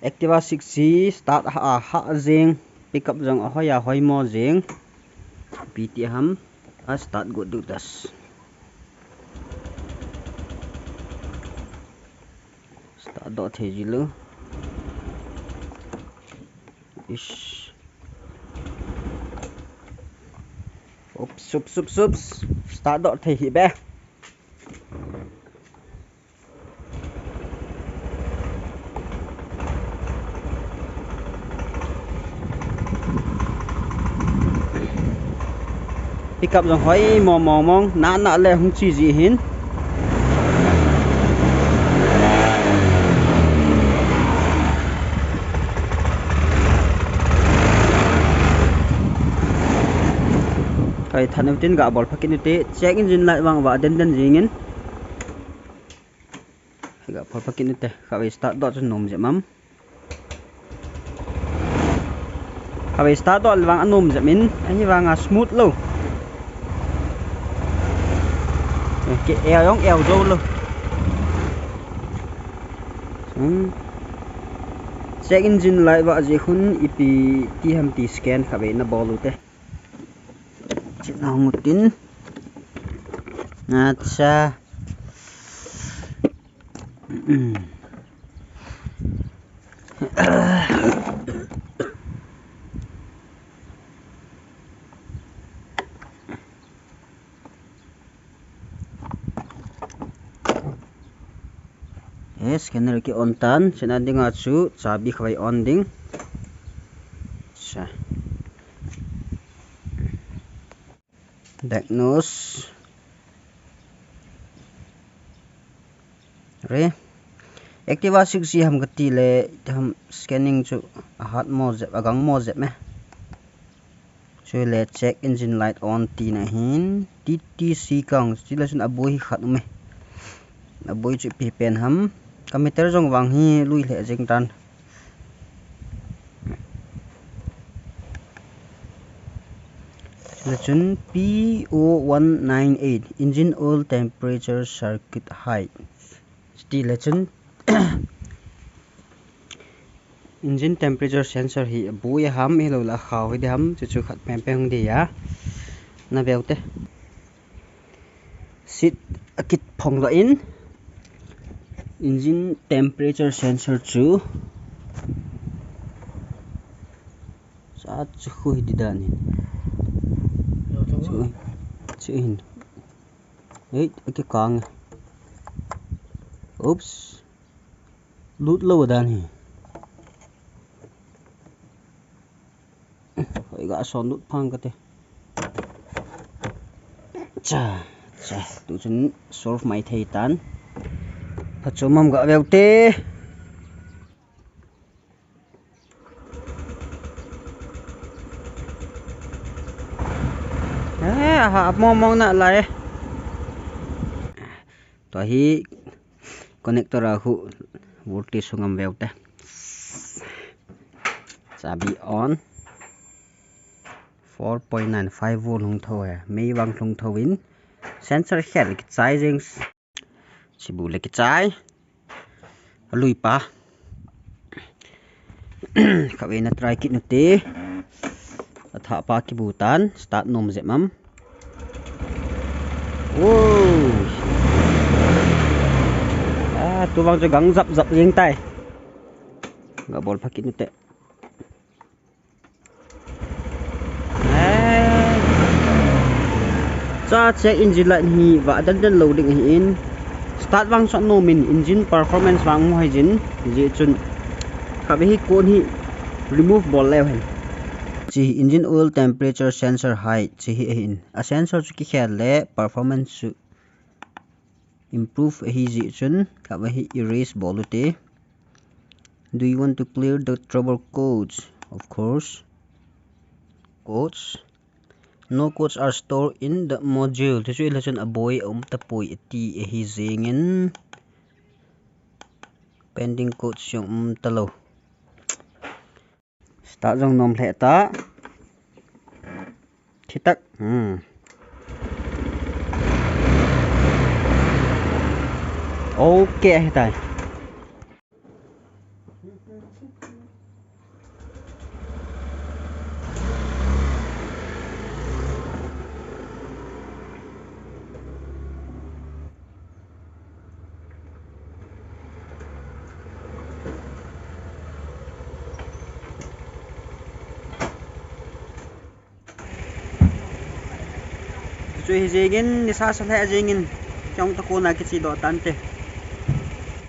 ACTIVA 6G start ha zing pickup jong ahoy mo zing PT ham start go do das start dot hejilu ish oops start dot thei hi be pickup jong hoi mong na le hung chi ji hin kai thanem tin ga bol phakin te check engine light wang wa den jingin ga bol phakin te ka start dot nom je mam ka start dot wang anom je min ani wanga smooth lo cái eo zo luôn check engine lại vợ gì khun ipi ti ham ti scan khá về nó bò luôn thế chuyện nào một tin acha scanner ki on tan chena dinga chu chabi khwai on ding cha diagnose re ACTIVA 6G ham gati le ham scanning chu hat mo je agang mo je me chu le check engine light on ti na hin TTC kang chila sun aboi khat me aboi chu pi pen ham computer jong wang hi lui le jing tan selection P0198 engine oil temperature circuit height selection engine temperature sensor hi bui ham hi lo la khaw hi ham chu chu khat pem pem di ya na beute sit akit phong lo in engine temperature sensor chu sa chu khui di dan chu hin ấy cái con oops lút lâu dan hi hỏi gã son lút phang cái te cha tụi chúng solve máy thầy tan thật số mong gã veo tê ha mong na lại to hi connector hu voltage sungam veo te chabi on 4.95 volt hung tho mei wang thung tho win sensor khel ki chai jing chibu le ki chai lui pa ka ve na try kit nu te tha pa ki butan start nom je mam tu wang cho gang dập riêng tay ga bol phakit nu te cha check engine light hi wa dan loading hi in start wang chọn no min engine performance wang hai jin je chun ka hi kon hi remove ball lew hen chi engine oil temperature sensor height chi hi in a sensor chu ki khel le performance chu improve hi ji chun ka hi erase ball te do you want to clear the trouble codes of course codes no codes are stored in the module this relation a boy tapoi ti hi zingin pending codes yung talo start jong nom le ta thitak okay tai Chui jingin ni sa sa le jingin chong ta ko na ki chi do tan te